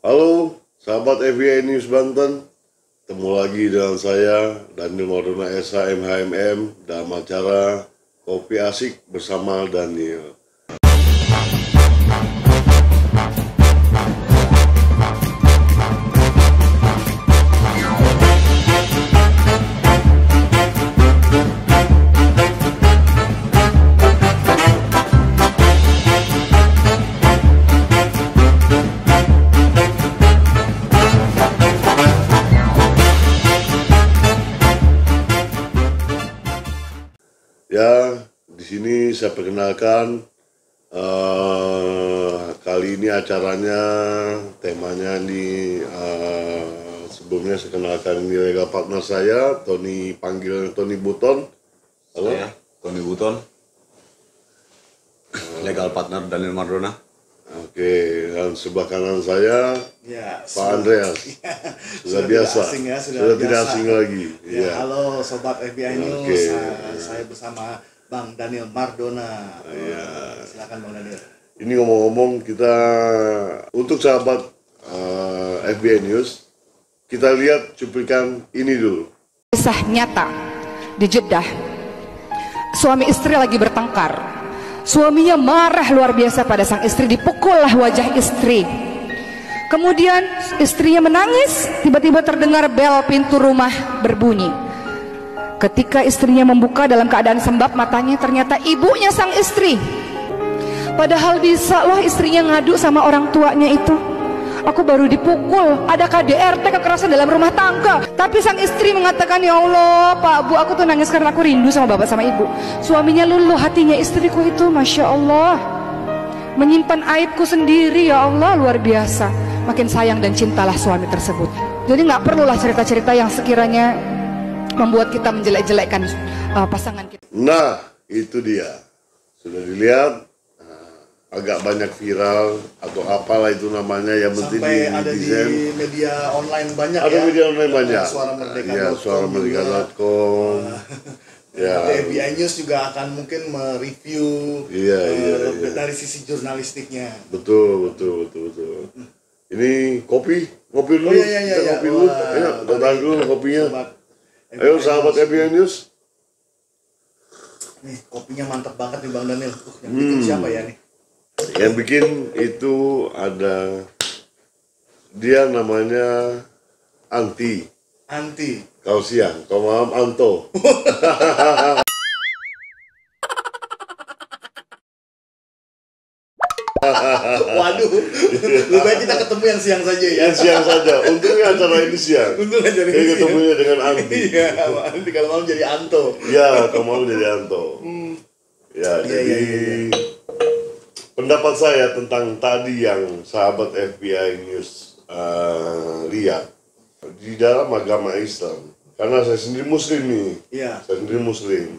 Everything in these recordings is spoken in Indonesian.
Halo, sahabat FBI News Banten. Ketemu lagi dengan saya, Daniel Mardona SH MHMM, dalam acara Kopi Asik bersama Daniel. Ya, di sini saya perkenalkan kali ini acaranya, temanya nih sebelumnya saya kenalkan ini legal partner saya, Tony, panggil Tony Buton. Halo. Saya Tony Buton, legal partner Daniel Mardona. Oke, dan sebelah kanan saya Ya, Pak Andreas. Sudah biasa, asing ya, sudah tidak biasa. asing lagi. Ya, halo Sobat FBI News, Oke. saya bersama Bang Daniel Mardona. Silakan Bang Daniel. Ini ngomong-ngomong, kita untuk sahabat FBI News, kita lihat cuplikan ini dulu. Kisah nyata di Jeddah. Suami istri lagi bertengkar. Suaminya marah luar biasa pada sang istri, dipukullah wajah istri. Kemudian istrinya menangis, tiba-tiba terdengar bel pintu rumah berbunyi. Ketika istrinya membuka dalam keadaan sembab matanya, ternyata ibunya sang istri. Padahal bisa loh istrinya ngadu sama orang tuanya itu. Aku baru dipukul, ada KDRT, kekerasan dalam rumah tangga. Tapi sang istri mengatakan, ya Allah Pak Bu, aku tuh nangis karena aku rindu sama bapak sama ibu. Suaminya luluh hatinya, istriku itu Masya Allah menyimpan aibku sendiri, ya Allah, luar biasa. Makin sayang dan cintalah suami tersebut. Jadi nggak perlulah cerita-cerita yang sekiranya membuat kita menjelek-jelekkan pasangan kita. Nah, itu dia. Sudah dilihat, agak banyak viral atau apalah itu namanya, yang penting Sampai ada di netizen. media online banyak Ada ya. media online banyak. Suara Merdeka. Ya, suaramerdeka.com. Ya. FBI News juga akan mungkin mereview Iya. dari sisi jurnalistiknya. Betul. Ini kopi dulu. Oh, iya. Kita kopi dulu. Wah, Ayo, datang dulu kopinya. Sobat Ayo sahabat FBI News. Nih, kopinya mantap banget nih Bang Daniel. Yang bikin siapa ya nih? Yang bikin itu ada, dia namanya Anti. Kau siang, kau malam Anto. Waduh, lebih baik kita ketemu yang siang saja ya. Yang siang saja. Untungnya acara ini siang. Untung aja Jadi ketemunya dengan Anti. Iya, nanti kalau malam jadi Anto. Ya, kau malam jadi Anto. Ya, jadi pendapat saya tentang tadi yang sahabat FBI News lihat di dalam agama Islam, karena saya sendiri Muslim nih. Iya. Saya sendiri Muslim.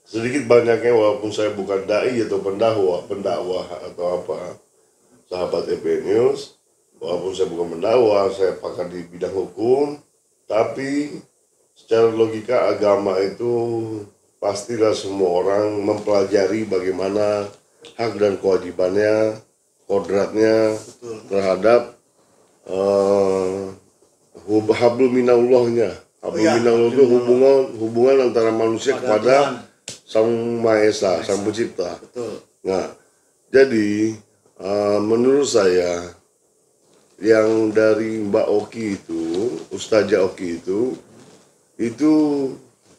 Sedikit banyaknya, walaupun saya bukan dai atau pendakwah atau apa, sahabat FBI News, walaupun saya bukan pendakwah, saya pakar di bidang hukum, tapi secara logika agama itu pastilah semua orang mempelajari bagaimana hak dan kewajibannya, kodratnya terhadap hablum minallahnya. Hablum minallah itu hubungan antara manusia kepada Sang Maha Esa, Sang Pencipta. Betul. Nah, jadi menurut saya yang dari Mbak Oki itu, Ustazah Oki itu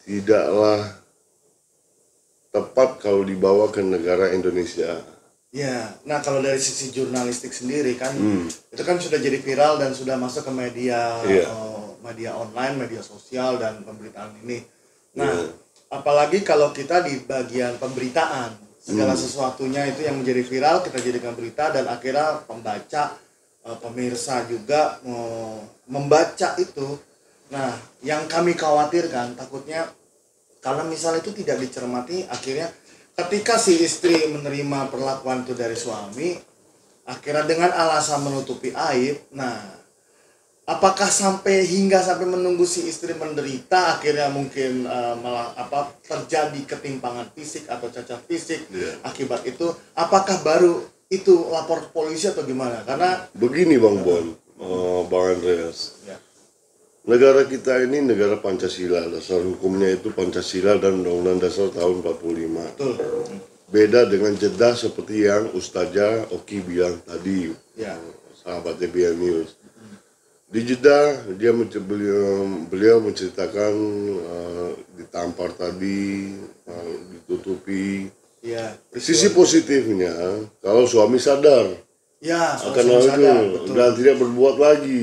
tidaklah tepat kalau dibawa ke negara Indonesia. Ya, nah kalau dari sisi jurnalistik sendiri kan, itu kan sudah jadi viral dan sudah masuk ke media, media online, media sosial dan pemberitaan ini. Nah, apalagi kalau kita di bagian pemberitaan, segala sesuatunya itu yang menjadi viral kita jadikan berita dan akhirnya pembaca, pemirsa juga membaca itu. Nah, yang kami khawatirkan takutnya kalau misalnya itu tidak dicermati, akhirnya ketika si istri menerima perlakuan itu dari suami, akhirnya dengan alasan menutupi aib, nah apakah hingga sampai menunggu si istri menderita, akhirnya mungkin malah terjadi ketimpangan fisik atau cacat fisik akibat itu, apakah baru itu lapor ke polisi atau gimana? Karena begini Bang Bon, Bang Andreas. ya, Negara kita ini negara Pancasila, dasar hukumnya itu Pancasila dan Undang-Undang Dasar tahun 45. betul. Beda dengan Jeddah seperti yang Ustazah Oki bilang tadi, Ya. sahabat EBN News. Di Jeddah beliau menceritakan ditampar tadi, ditutupi. Ya. Sisi positifnya, kalau suami sadar Ya, akan suami hal itu sadar, betul. dan tidak berbuat lagi.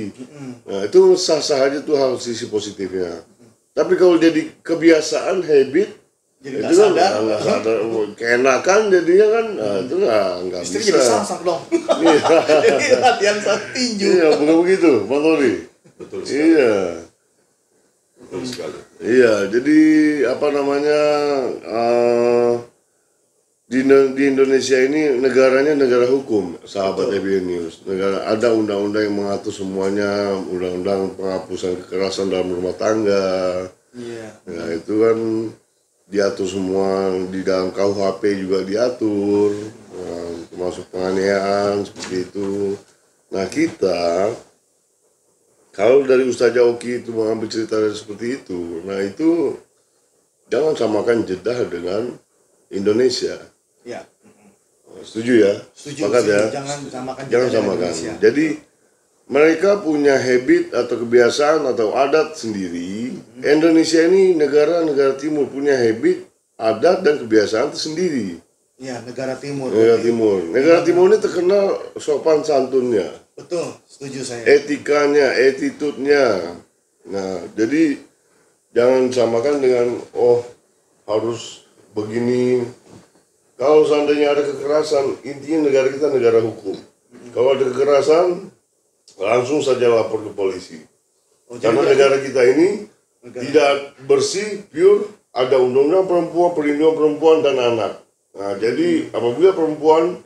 Nah, itu sah-sah aja tuh hal sisi positifnya. Tapi kalau jadi kebiasaan, habit, Jadi itu nggak kan sadar. nggak sadar, keenakan jadinya kan, nah, itu nggak Istri bisa. jadi sangsang dong. Iya. Jadi latihan tinju. Iya, bukan begitu, Bang Tori. Betul sekali. Iya, Betul sekali. iya. Jadi apa namanya? Di Indonesia ini negaranya negara hukum, sahabat EBN News. Negara ada undang-undang yang mengatur semuanya, undang-undang penghapusan kekerasan dalam rumah tangga. Iya. Nah, itu kan diatur semua, di dalam KUHP juga diatur, termasuk penganiayaan seperti itu. Nah, kita kalau dari Ustazah Oki itu mengambil cerita seperti itu, nah itu jangan samakan Jeddah dengan Indonesia. Ya. Setuju ya? Setuju. Sepakat ya? Jangan samakan. Jangan dengan samakan. Indonesia. Jadi mereka punya habit atau kebiasaan atau adat sendiri. Indonesia ini negara timur punya habit, adat dan kebiasaan tersendiri. Ya, negara timur. Negara timur. Negara timur ini terkenal sopan santunnya, Betul, setuju saya. etikanya, attitude-nya. Nah, jadi jangan samakan dengan harus begini. Kalau seandainya ada kekerasan, intinya negara kita negara hukum. Kalau ada kekerasan, langsung saja lapor ke polisi. Karena negara kita ini tidak bersih, pure, ada undang-undang perempuan, perlindungan perempuan dan anak. Nah, jadi apabila perempuan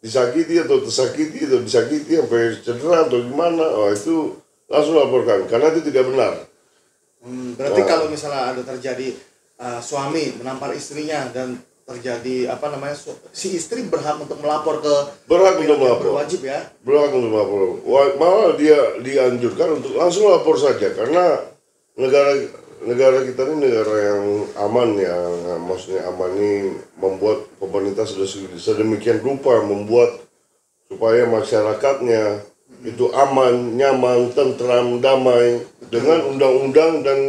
disakiti atau tersakiti atau disakiti sampai cedera atau gimana, itu langsung laporkan karena itu tidak benar. Berarti kalau misalnya ada terjadi suami menampar istrinya dan terjadi si istri berhak untuk melapor ke Berhak pihak untuk yang melapor. berwajib ya. Berhak untuk melapor. Malah dia dianjurkan untuk langsung lapor saja karena negara kita ini negara yang aman ya, maksudnya aman ini membuat pemerintah sudah sedemikian rupa membuat supaya masyarakatnya itu aman, nyaman, tentram, damai dengan undang-undang dan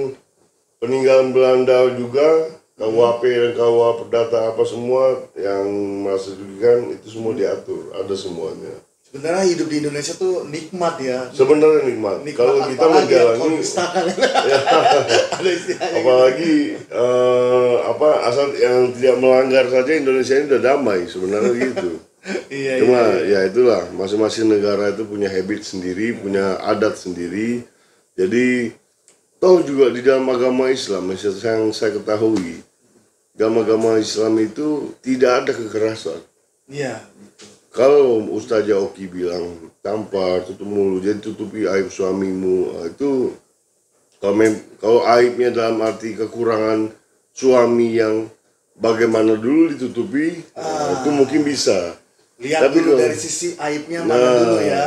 peninggalan Belanda juga. KUHP dan KUH Perdata apa semua yang merasa dirugikan itu semua diatur, ada semuanya. Sebenarnya hidup di Indonesia tuh nikmat ya. Sebenarnya nikmat. Kalau kita menjalani, Ada istilahnya. apalagi asal yang tidak melanggar saja Indonesia ini udah damai sebenarnya gitu. Iya, Cuma ya itulah masing-masing negara itu punya habit sendiri, punya adat sendiri. Jadi toh juga di dalam agama Islam yang saya ketahui, agama Islam itu tidak ada kekerasan. Iya. Kalau Ustazah Oki bilang tampar, tutup mulut, jadi tutupi aib suamimu, itu kalau aibnya dalam arti kekurangan suami yang bagaimana dulu ditutupi, itu mungkin bisa. Lihat Tapi dulu kalau- dari sisi aibnya mana dulu ya.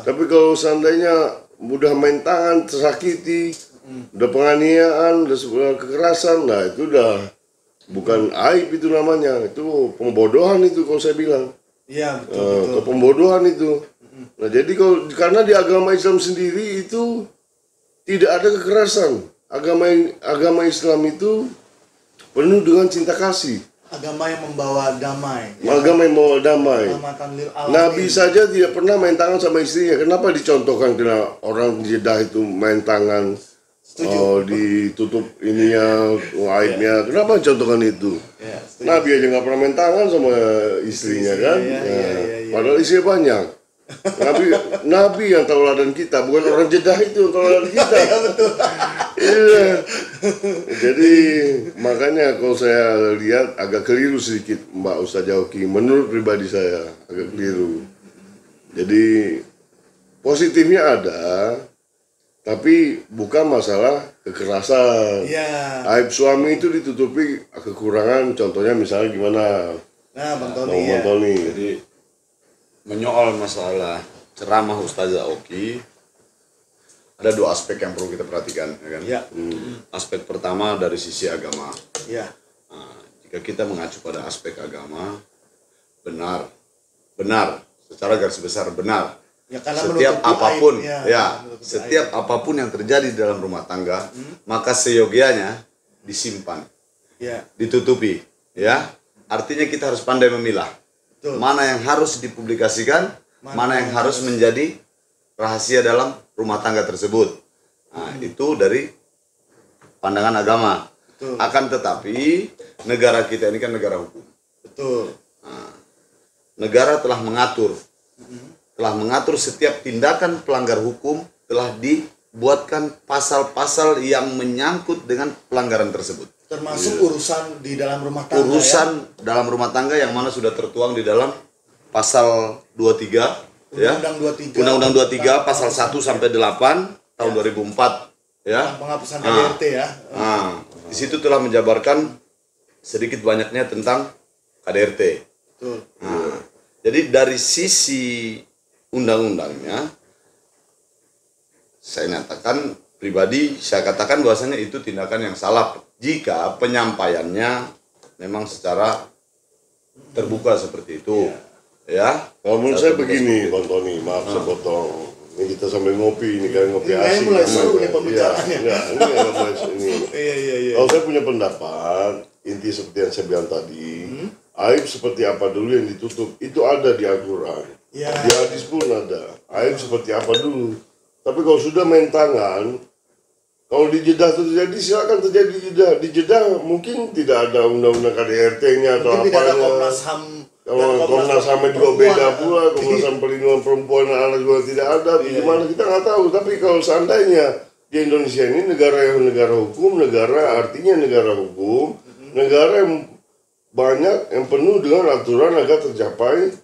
Tapi kalau seandainya udah main tangan, tersakiti, udah penganiayaan, udah sebuah kekerasan, nah itu udah bukan aib itu namanya, itu pembodohan itu kalau saya bilang. Iya, betul. Pembodohan itu. Nah jadi karena di agama Islam sendiri itu tidak ada kekerasan. Agama Islam itu penuh dengan cinta kasih. Agama yang membawa damai. Agama yang membawa damai. Rahmatan lil alamin. Nabi saja tidak pernah main tangan sama istrinya. Kenapa dicontohkan kena orang di Jeddah itu main tangan? Setuju. Ditutup ininya, aibnya. Kenapa contohkan itu? Ya, setuju. Nabi aja nggak pernah main tangan sama istrinya kan? Iya, Nah, iya. padahal istrinya banyak. Nabi yang tauladan kita, bukan orang Jeddah itu yang tauladan kita. Iya, betul. Iya. Jadi makanya kalau saya lihat agak keliru sedikit Mbak Ustazah Oki. Menurut pribadi saya agak keliru. Jadi positifnya ada, tapi bukan masalah kekerasan. Iya. Aib suami itu ditutupi kekurangan, contohnya misalnya gimana? Nah, Bang Bang Tony ya. Tony. Jadi menyoal masalah ceramah Ustazah Oki, ada dua aspek yang perlu kita perhatikan, ya kan? Ya. Aspek pertama dari sisi agama. Ya. Nah, jika kita mengacu pada aspek agama, benar, secara garis besar benar. Ya, karena Setiap menutupi apapun, aibnya, ya, menutupi setiap apapun yang terjadi dalam rumah tangga, maka seyogianya disimpan, Ya. ditutupi, ya. Artinya kita harus pandai memilah. Betul. Mana yang harus dipublikasikan, mana yang harus menjadi rahasia dalam rumah tangga tersebut. Nah, itu dari pandangan agama. Betul. Akan tetapi negara kita ini kan negara hukum. Betul. Negara telah mengatur setiap tindakan pelanggar hukum, telah dibuatkan pasal-pasal yang menyangkut dengan pelanggaran tersebut. Termasuk urusan di dalam rumah tangga. Urusan dalam rumah tangga yang mana sudah tertuang di dalam pasal 23 ya. Undang-Undang 23 pasal 1 sampai 8 tahun 2004 ya. Penghapusan KDRT ya. Di situ telah menjabarkan sedikit banyaknya tentang KDRT. Betul. Jadi dari sisi undang-undangnya, saya katakan bahwasanya itu tindakan yang salah jika penyampaiannya memang secara terbuka seperti itu. Ya. Kalau menurut saya begini, Bang Tony, maaf saya potong. Ini kita sambil ngopi, ini kan ngopi Ini asik. mulai seru nih pembicaraannya. Ini mulai ini. Iya. Kalau saya punya pendapat, inti seperti yang saya bilang tadi, aib seperti apa dulu yang ditutup, itu ada di Al-Quran. Ya. Di hadis pun ada. Aib seperti apa dulu. Tapi kalau sudah main tangan, kalau di Jeddah itu terjadi, silakan terjadi di Jeddah. Di Jeddah mungkin tidak ada undang-undang KDRT-nya atau Mungkin tidak ada apanya. Komnas HAM. Kalau Komnas HAM juga beda pula, Komnas HAM perlindungan perempuan dan anak juga tidak ada. Gimana kita nggak tahu. Tapi kalau seandainya di Indonesia ini negara yang negara hukum, negara artinya negara hukum, negara yang banyak yang penuh dengan aturan agar tercapai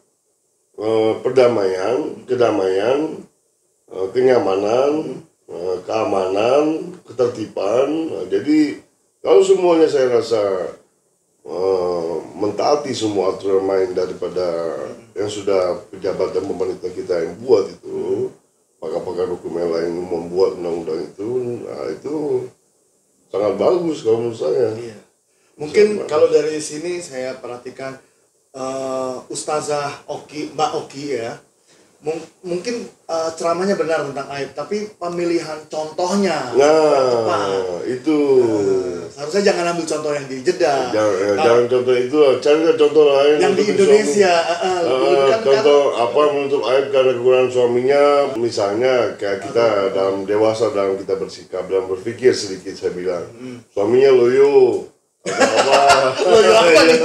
perdamaian, kedamaian, kenyamanan, keamanan, ketertiban. Jadi kalau semuanya saya rasa mentaati semua aturan main daripada yang sudah pejabat dan pemerintah kita yang buat itu, pakar-pakar hukum yang lain membuat undang-undang itu, nah itu sangat bagus kalau menurut saya. Iya. Mungkin kalau dari sini saya perhatikan Ustazah Oki, Mbak Oki ya, mungkin ceramahnya benar tentang aib, tapi pemilihan contohnya tepat. Itu Seharusnya jangan ambil contoh yang di Jeddah. jangan contoh itu, carilah contoh lain Yang di untuk Indonesia. contoh apa menutup aib karena kekurangan suaminya, misalnya kayak kita dalam dewasa, dalam kita bersikap dan berpikir sedikit, saya bilang suaminya loyo apa Loyo apa nih?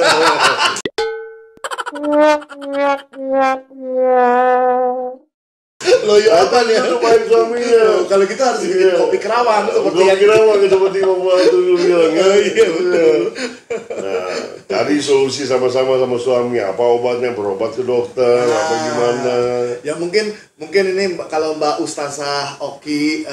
Loyo apa nih? menutup aib suaminya. Kalau kita harus bikin kopi kerawang seperti yang kira seperti membuat dulu bilang ya. Iya betul. Nah, cari solusi sama-sama sama suami, apa obatnya, berobat ke dokter, apa gimana. Ya mungkin ini kalau Mbak Ustazah Oki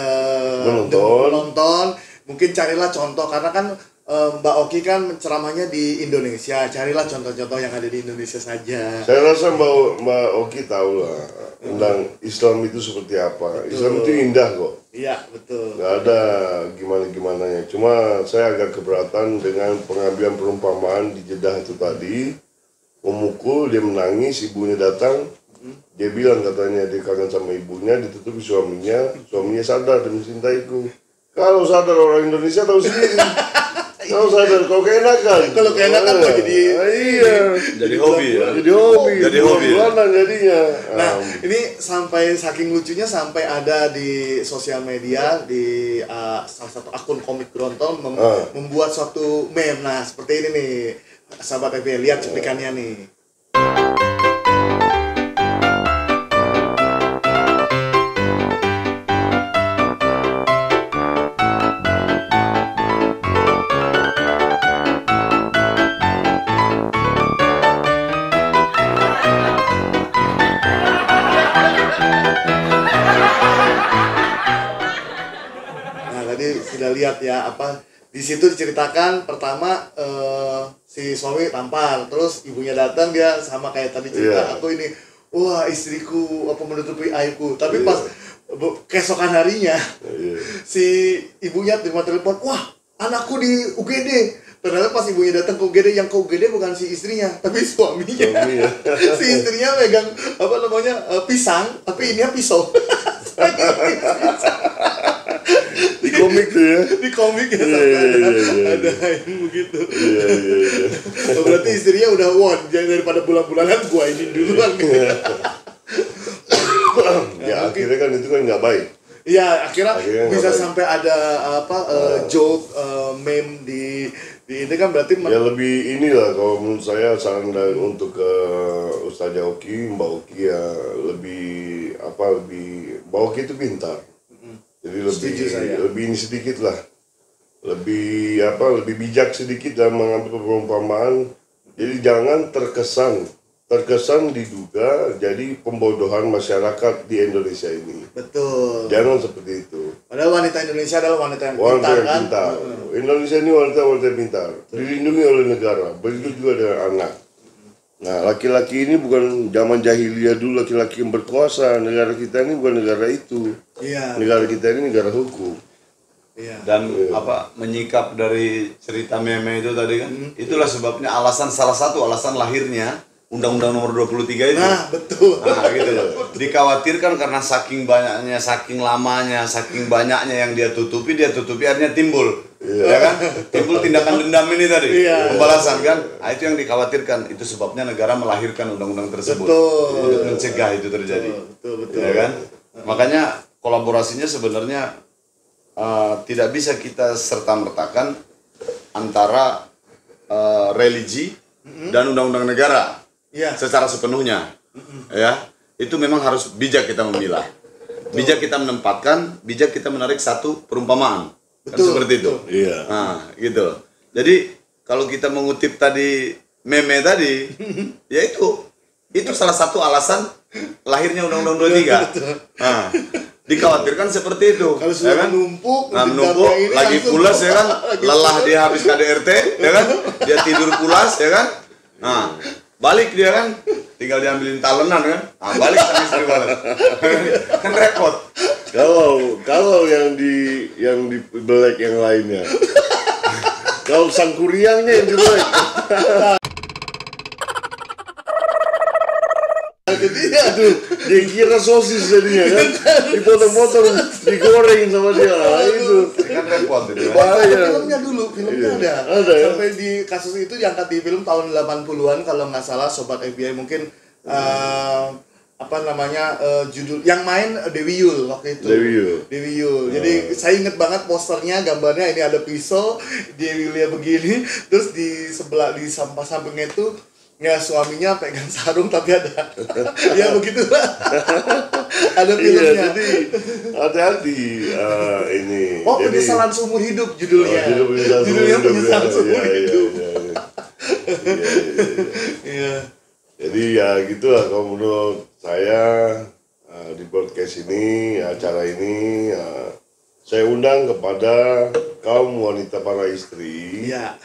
Menonton. mungkin carilah contoh, karena kan Mbak Oki kan ceramahnya di Indonesia, carilah contoh-contoh yang ada di Indonesia saja. Saya rasa Mbak Oki tahu lah tentang Islam itu seperti apa. Islam itu indah kok. Iya betul. Nggak ada gimana-gimananya. Cuma saya agak keberatan dengan pengambilan perumpamaan di Jeddah itu tadi. Memukul, dia menangis, ibunya datang. Dia bilang katanya dia kangen sama ibunya, ditutupi suaminya sadar dan mencintaiku. Kalau sadar orang Indonesia tahu sendiri. Kalau sadar, kalau keenakan. Kalau keenakan mau jadi Jadi hobi ya. Jadi hobi. Jadi hobi ya. Bulanan jadinya. Nah, ini sampai saking lucunya sampai ada di sosial media di salah satu akun komik Grontol membuat suatu meme. Nah, seperti ini nih. Sahabat FB, lihat cuplikannya nih. Sudah lihat ya, apa di situ diceritakan pertama si suami tampar, terus ibunya datang, dia sama kayak tadi cerita aku ini, wah istriku apa menutupi aibku, tapi pas keesokan harinya si ibunya terima telepon, wah anakku di UGD. Ternyata pas ibunya datang ke UGD, yang ke UGD bukan si istrinya tapi suaminya. Si istrinya megang apa namanya pisang, tapi ininya pisau. Di komik tuh ya. Di komik ya ada yang begitu. Berarti istrinya udah jadi daripada bulan-bulanan gua ini duluan. Ya akhirnya kan itu kan nggak baik. Iya, akhirnya bisa baik. sampai ada joke, meme di ini kan berarti Ya lebih inilah kalau menurut saya saran untuk Ustazah Oki, Mbak Oki ya lebih Mbak Oki itu pintar. Jadi lebih ini sedikit lah. Lebih bijak sedikit dalam mengambil perumpamaan. Jadi jangan terkesan diduga jadi pembodohan masyarakat di Indonesia ini. betul. Jangan seperti itu. Padahal wanita Indonesia adalah wanita yang Wanita pintar yang kan. pintar. Indonesia ini wanita yang pintar. Dilindungi oleh negara. Begitu juga dengan anak. Nah, laki-laki ini bukan zaman jahiliyah dulu laki-laki yang berkuasa. Negara kita ini bukan negara itu. Iya. Negara kita ini negara hukum. Iya. Dan menyikap dari cerita meme itu tadi kan, itulah sebabnya salah satu alasan lahirnya Undang-Undang Nomor 23 itu. Nah, betul. Nah, gitu loh. Dikhawatirkan karena saking banyaknya, saking lamanya, saking banyaknya yang dia tutupi akhirnya timbul. Ya kan? Timbul tindakan dendam ini tadi. Pembalasan kan? Nah, itu yang dikhawatirkan. Itu sebabnya negara melahirkan undang-undang tersebut. Betul. Untuk mencegah itu terjadi. Betul. Ya kan? Makanya kolaborasinya sebenarnya tidak bisa kita serta-mertakan antara religi dan undang-undang negara. Iya. Secara sepenuhnya, ya itu memang harus bijak kita memilah, bijak kita menempatkan, bijak kita menarik satu perumpamaan, kan seperti itu. Iya. Nah, gitu. Jadi kalau kita mengutip tadi meme tadi, ya itu salah satu alasan lahirnya Undang-Undang 23. Nah, dikhawatirkan seperti itu. Kalau sudah menumpuk, lagi pulas ya kan, lelah dia habis KDRT, ya kan, dia tidur pulas ya kan, nah balik dia kan, tinggal diambilin talenan kan, nah balik sama istri balik, kan repot. Kalau yang di belek yang lainnya, kalau sang kuriangnya yang di belek. Jadi Dia kira sosis jadinya kan, dipotong-potong, digoreng sama dia. Nah, itu Kan repot itu kan. bahaya. filmnya ada ya? sampai di kasus itu diangkat di film tahun 80-an kalau nggak salah. Sobat FBI mungkin judul yang main Dewi Yul waktu itu. Dewi Yul. Jadi saya inget banget posternya, gambarnya ini ada pisau, Dewi Yulnya begini, terus di sebelah di sampingnya itu ya suaminya pegang sarung tapi ada ya begitulah. Ada filmnya. Iya, jadi hati-hati ini. Penyesalan seumur hidup judulnya. Judulnya penyesalan seumur hidup. Iya. Jadi ya gitulah kalau menurut saya di podcast ini, acara ini saya undang kepada kaum wanita para istri. Iya.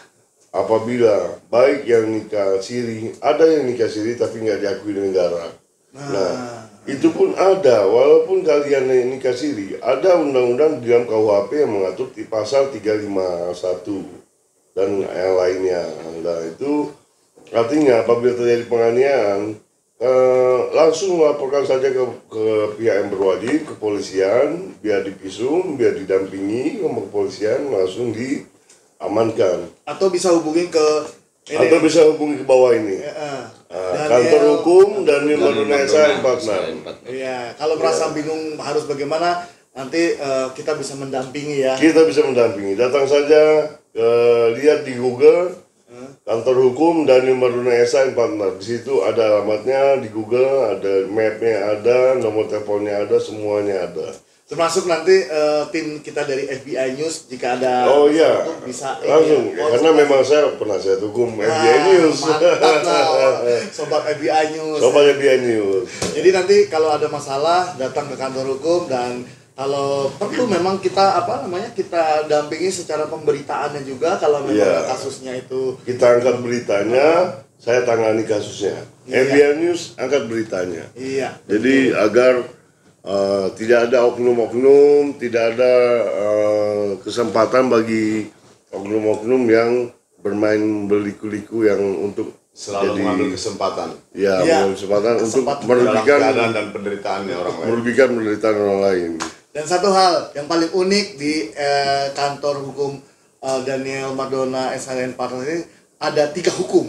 Apabila baik yang nikah siri, ada yang nikah siri tapi nggak diakui di negara. Nah, itu pun ada, walaupun kalian yang nikah siri, ada undang-undang di dalam KUHP yang mengatur di pasal 351 dan yang lainnya. Nah, itu artinya apabila terjadi penganiayaan, langsung laporkan saja ke pihak yang berwajib, kepolisian, biar divisum, biar didampingi sama kepolisian, langsung diamankan. Atau bisa hubungi ke bawah ini. Kantor Hukum dan Indonesia 46. Iya, kalau merasa bingung harus bagaimana, nanti kita bisa mendampingi ya. Kita bisa mendampingi. Datang saja, lihat di Google Kantor Hukum dan Indonesia 46. Di situ ada alamatnya, di Google ada mapnya, ada nomor teleponnya, ada semuanya ada. Termasuk nanti tim kita dari FBI News jika ada sesuatu bisa langsung karena memang saya penasihat hukum FBI News. Mantap lah, Sobat FBI News. Sobat FBI News. Jadi nanti kalau ada masalah datang ke kantor hukum, dan kalau perlu memang kita kita dampingi secara pemberitaannya juga kalau memang kasusnya itu kita angkat beritanya, saya tangani kasusnya. FBI News angkat beritanya. Iya. Jadi agar tidak ada oknum-oknum, tidak ada kesempatan bagi oknum-oknum yang bermain berliku-liku yang untuk Selalu mengambil kesempatan. Ya, Iya, mengambil kesempatan untuk kesempatan Dalam merugikan keadaan dan penderitaannya orang lain. penderitaan orang lain. Dan satu hal yang paling unik di kantor hukum Daniel Mardona SHN Partners ini ada 3 hukum.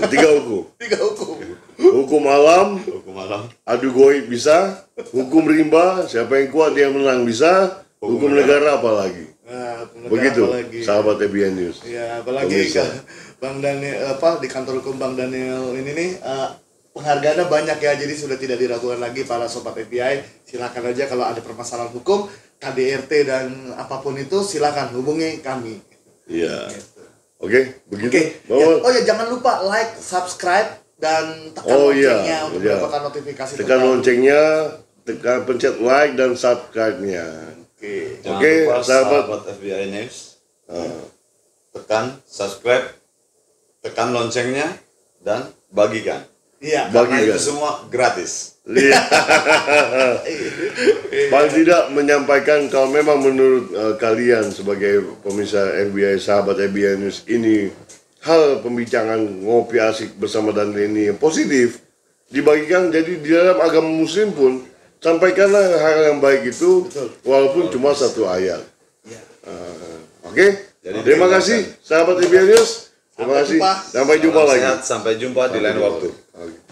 3 hukum. 3 hukum. Hukum alam, Hukum malam. adu goib bisa, hukum rimba, siapa yang kuat dia menang bisa, hukum negara apalagi. Nah, hukum negara Begitu, apalagi. sahabat FBI News. Ya, apalagi Pemirsa. Bang Daniel di kantor hukum Bang Daniel ini nih penghargaannya banyak ya, jadi sudah tidak diragukan lagi para sobat FBI. Silakan aja kalau ada permasalahan hukum, KDRT dan apapun itu silakan hubungi kami. Iya. Oke, begitu. Oke. Bahwa Oh ya, jangan lupa like, subscribe dan tekan Oh, loncengnya iya, untuk iya. mendapatkan notifikasi tekan terbaru. loncengnya, tekan pencet like dan subscribe-nya. Oke. Jangan Oke, lupa, sahabat. FBI News. Tekan subscribe, tekan loncengnya, dan bagikan. Iya. Karena Bagikan. itu semua gratis. Iya. Paling tidak menyampaikan kalau memang menurut kalian sebagai pemirsa FBI, sahabat FBI News ini hal pembicaraan ngopi asik bersama dan ini yang positif dibagikan. Jadi di dalam agama Muslim pun sampaikanlah hal yang baik itu. Betul. Walaupun cuma 1 ayat. Iya. Oke. Jadi Terima kasih sahabat FBI News. Terima Sampai kasih. jumpa. Sampai jumpa Salam lagi. sehat, sampai jumpa di lain waktu. Oke.